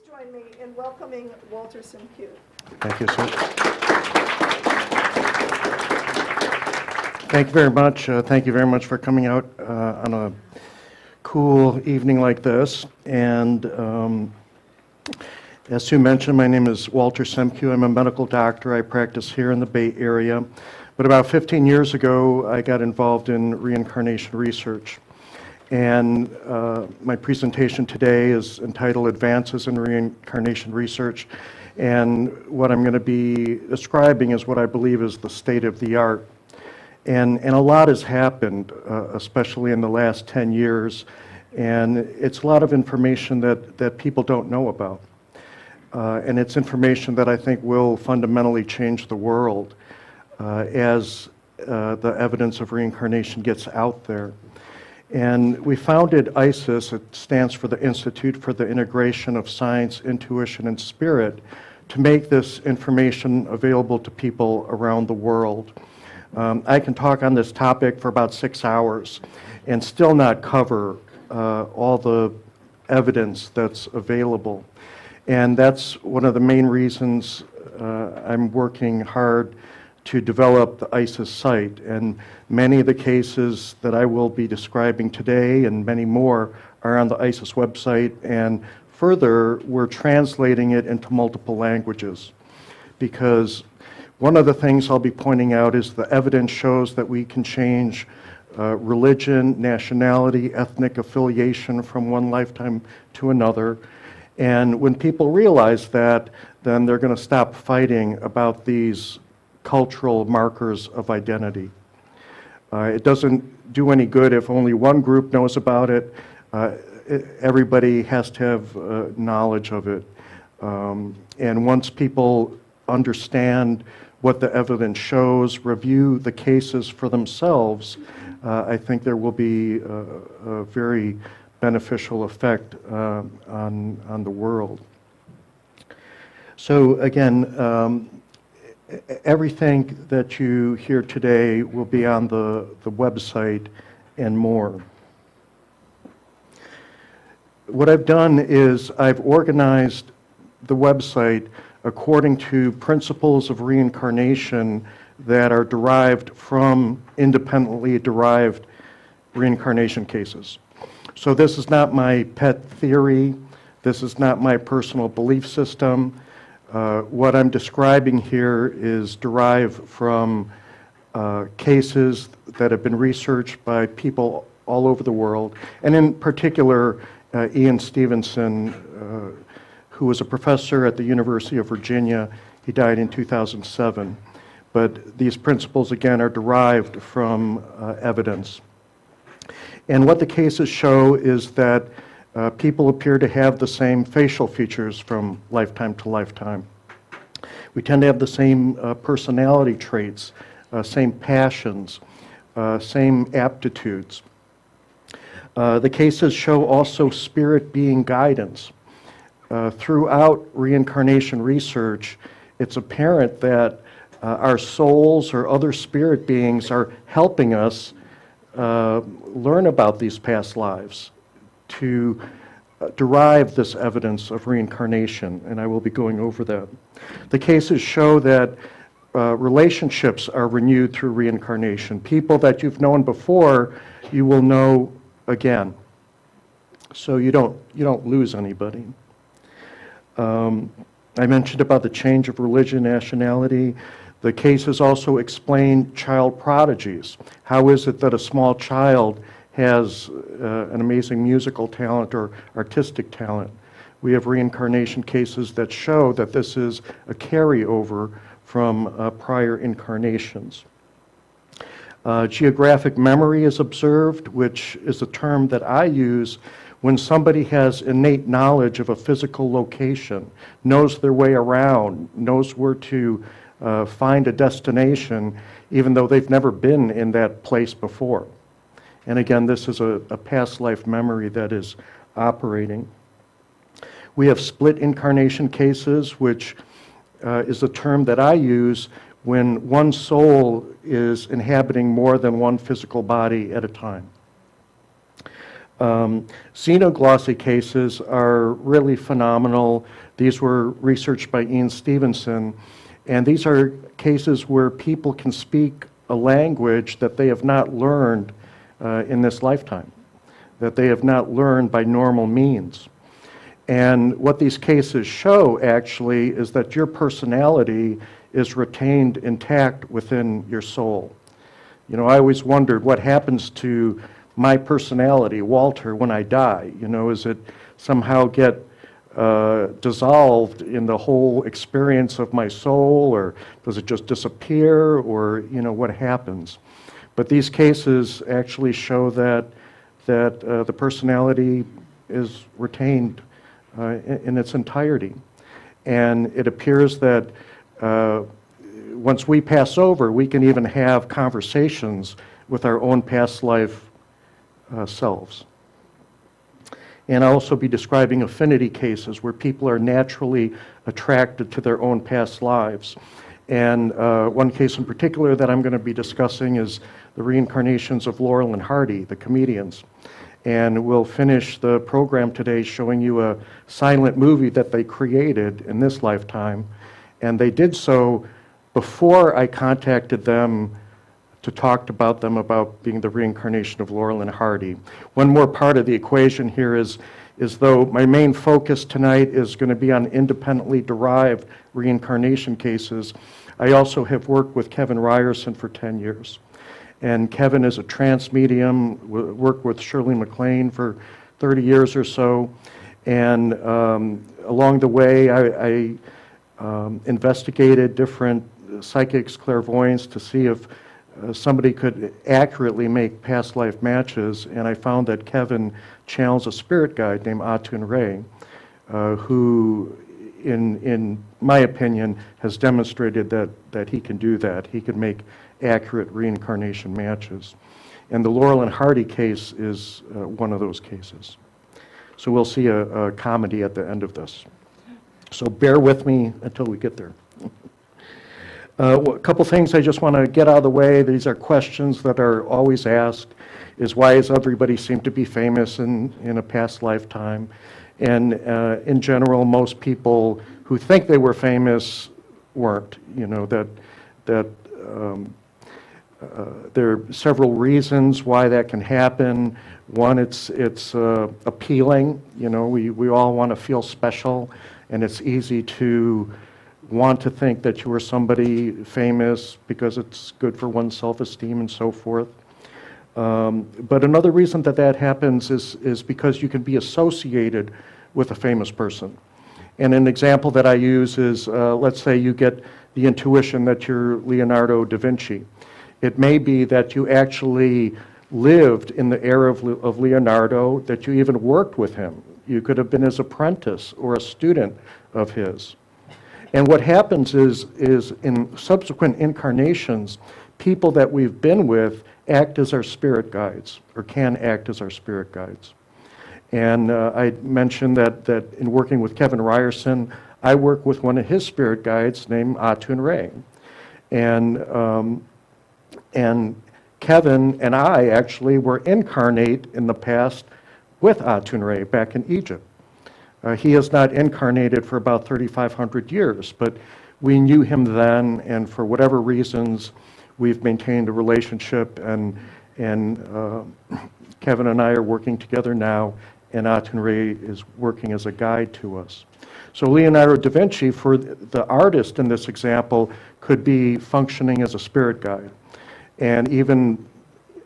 join me in welcoming Walter Semkiw. Thank you, sir. Thank you very much. Thank you very much for coming out on a cool evening like this. And as Sue mentioned, my name is Walter Semkiw. I'm a medical doctor. I practice here in the Bay Area. But about 15 years ago, I got involved in reincarnation research. And my presentation today is entitled Advances in Reincarnation Research. And what I'm going to be describing is what I believe is the state of the art. And a lot has happened, especially in the last 10 years. And it's a lot of information that people don't know about. And it's information that I think will fundamentally change the world as the evidence of reincarnation gets out there. And we founded ISIS, it stands for the Institute for the Integration of Science, Intuition, and Spirit, to make this information available to people around the world. I can talk on this topic for about 6 hours and still not cover all the evidence that's available. And that's one of the main reasons I'm working hard to develop the ISIS site. And many of the cases that I will be describing today and many more are on the ISIS website. And further, we're translating it into multiple languages. Because one of the things I'll be pointing out is the evidence shows that we can change religion, nationality, ethnic affiliation from one lifetime to another. And when people realize that, then they're going to stop fighting about these cultural markers of identity. It doesn't do any good if only one group knows about it. Everybody has to have knowledge of it. And once people understand what the evidence shows, review the cases for themselves, I think there will be a very beneficial effect on the world. So again, everything that you hear today will be on the website and more. What I've done is I've organized the website according to principles of reincarnation that are derived from independently derived reincarnation cases. So this is not my pet theory. This is not my personal belief system. What I'm describing here is derived from cases that have been researched by people all over the world, and in particular, Ian Stevenson, who was a professor at the University of Virginia. He died in 2007. But these principles, again, are derived from evidence. And what the cases show is that people appear to have the same facial features from lifetime to lifetime. We tend to have the same personality traits, same passions, same aptitudes. The cases show also spirit being guidance. Throughout reincarnation research, it's apparent that our souls or other spirit beings are helping us learn about these past lives to derive this evidence of reincarnation, and I will be going over that. The cases show that relationships are renewed through reincarnation. People that you've known before, you will know again. So you don't lose anybody. I mentioned about the change of religion, nationality. The cases also explain child prodigies. How is it that a small child has an amazing musical talent or artistic talent? We have reincarnation cases that show that this is a carryover from prior incarnations. Geographic memory is observed, which is a term that I use when somebody has innate knowledge of a physical location, knows their way around, knows where to find a destination, even though they've never been in that place before. And again, this is a past life memory that is operating. We have split incarnation cases, which is a term that I use when one soul is inhabiting more than one physical body at a time. Xenoglossy cases are really phenomenal. These were researched by Ian Stevenson, and these are cases where people can speak a language that they have not learned in this lifetime, that they have not learned by normal means. And what these cases show, actually, is that your personality is retained intact within your soul. You know, I always wondered what happens to my personality, Walter, when I die. You know, is it somehow get dissolved in the whole experience of my soul, or does it just disappear, or, you know, what happens? But these cases actually show that the personality is retained in its entirety. And it appears that once we pass over, we can even have conversations with our own past life selves. And I'll also be describing affinity cases where people are naturally attracted to their own past lives. And one case in particular that I'm going to be discussing is the reincarnations of Laurel and Hardy, the comedians. And we'll finish the program today showing you a silent movie that they created in this lifetime. And they did so before I contacted them to talk about them about being the reincarnation of Laurel and Hardy. One more part of the equation here is though my main focus tonight is going to be on independently derived reincarnation cases, I also have worked with Kevin Ryerson for 10 years. And Kevin is a trance medium, worked with Shirley MacLaine for 30 years or so. And along the way, I investigated different psychics, clairvoyants to see if somebody could accurately make past life matches, and I found that Kevin channels a spirit guide named Atun Ray, who, in my opinion, has demonstrated that he can do that. He can make accurate reincarnation matches. And the Laurel and Hardy case is one of those cases. So we'll see a comedy at the end of this. So bear with me until we get there. A couple things I just want to get out of the way. These are questions that are always asked, is why does everybody seem to be famous in a past lifetime? And in general, most people who think they were famous weren't. You know, there are several reasons why that can happen. One, it's appealing. You know, we all want to feel special, and it's easy to want to think that you are somebody famous because it's good for one's self-esteem and so forth. But another reason that happens is because you can be associated with a famous person. And an example that I use is, let's say you get the intuition that you're Leonardo da Vinci. It may be that you actually lived in the era of Leonardo, that you even worked with him. You could have been his apprentice or a student of his. And what happens is in subsequent incarnations, people that we've been with act as our spirit guides, or can act as our spirit guides. And I mentioned that in working with Kevin Ryerson, I work with one of his spirit guides named Atun Ray. And Kevin and I actually were incarnate in the past with Atun Ray back in Egypt. He has not incarnated for about 3,500 years, but we knew him then, and for whatever reasons, we've maintained a relationship, and Kevin and I are working together now, and Atun Ray is working as a guide to us. So Leonardo da Vinci, for the artist in this example, could be functioning as a spirit guide, and even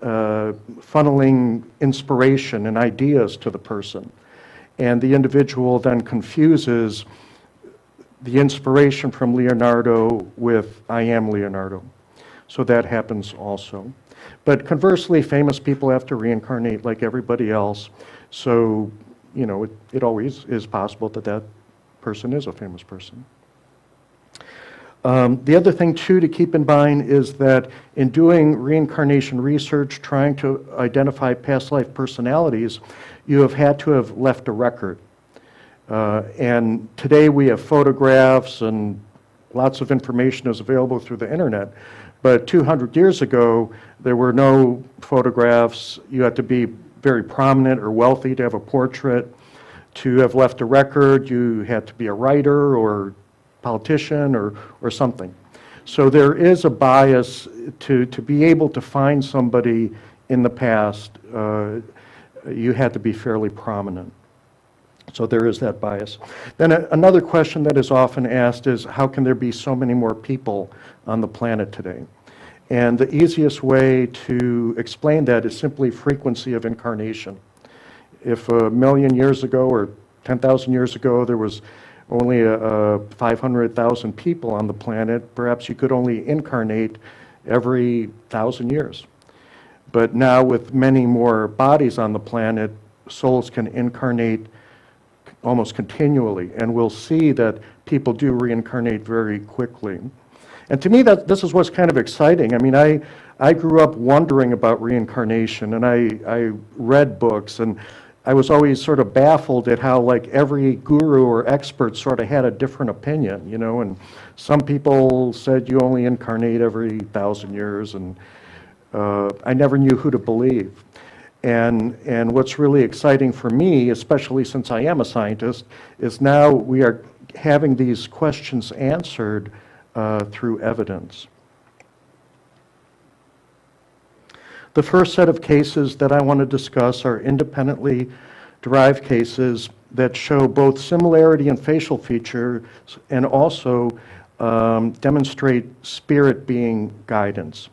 funneling inspiration and ideas to the person. And the individual then confuses the inspiration from Leonardo with I am Leonardo. So that happens also. But conversely, famous people have to reincarnate like everybody else. So, you know, it always is possible that person is a famous person. The other thing, too, to keep in mind is that in doing reincarnation research, trying to identify past life personalities, you have had to have left a record. And today we have photographs and lots of information is available through the internet. But 200 years ago, there were no photographs. You had to be very prominent or wealthy to have a portrait. To have left a record, you had to be a writer or politician or something. So there is a bias to be able to find somebody in the past, you had to be fairly prominent. So there is that bias. Then another question that is often asked is, how can there be so many more people on the planet today? And the easiest way to explain that is simply frequency of incarnation. If 1,000,000 years ago or 10,000 years ago there was only 500,000 people on the planet, perhaps you could only incarnate every 1,000 years. But now with many more bodies on the planet, souls can incarnate almost continually, and we'll see that people do reincarnate very quickly. And to me, this is what's kind of exciting. I mean, I grew up wondering about reincarnation, and I read books, and I was always sort of baffled at how like every guru or expert sort of had a different opinion, you know, and some people said you only incarnate every 1,000 years, and I never knew who to believe. And what's really exciting for me, especially since I am a scientist, is now we are having these questions answered through evidence. The first set of cases that I want to discuss are independently derived cases that show both similarity in facial features and also demonstrate spirit being guidance.